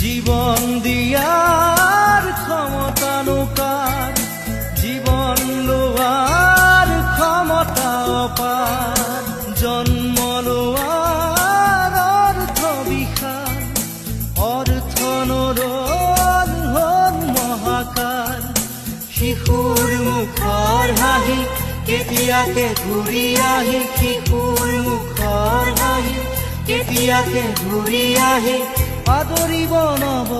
জীবন দিয়াৰ ক্ষমতা নৌকাৰ, জীবন লোয়াৰ ক্ষমতা অপাৰ, জন্ম লোয়াৰ অৰ্থ বিশাল, অৰ্থ নৰল হল মহাকাল। শিশুৰ মুখৰ হাঁহি কেতিয়াকে ঘূৰি আহি, শিশুৰ মুখৰ হাঁহি কেতিয়াকে ঘূৰি আহি আদৰিব নব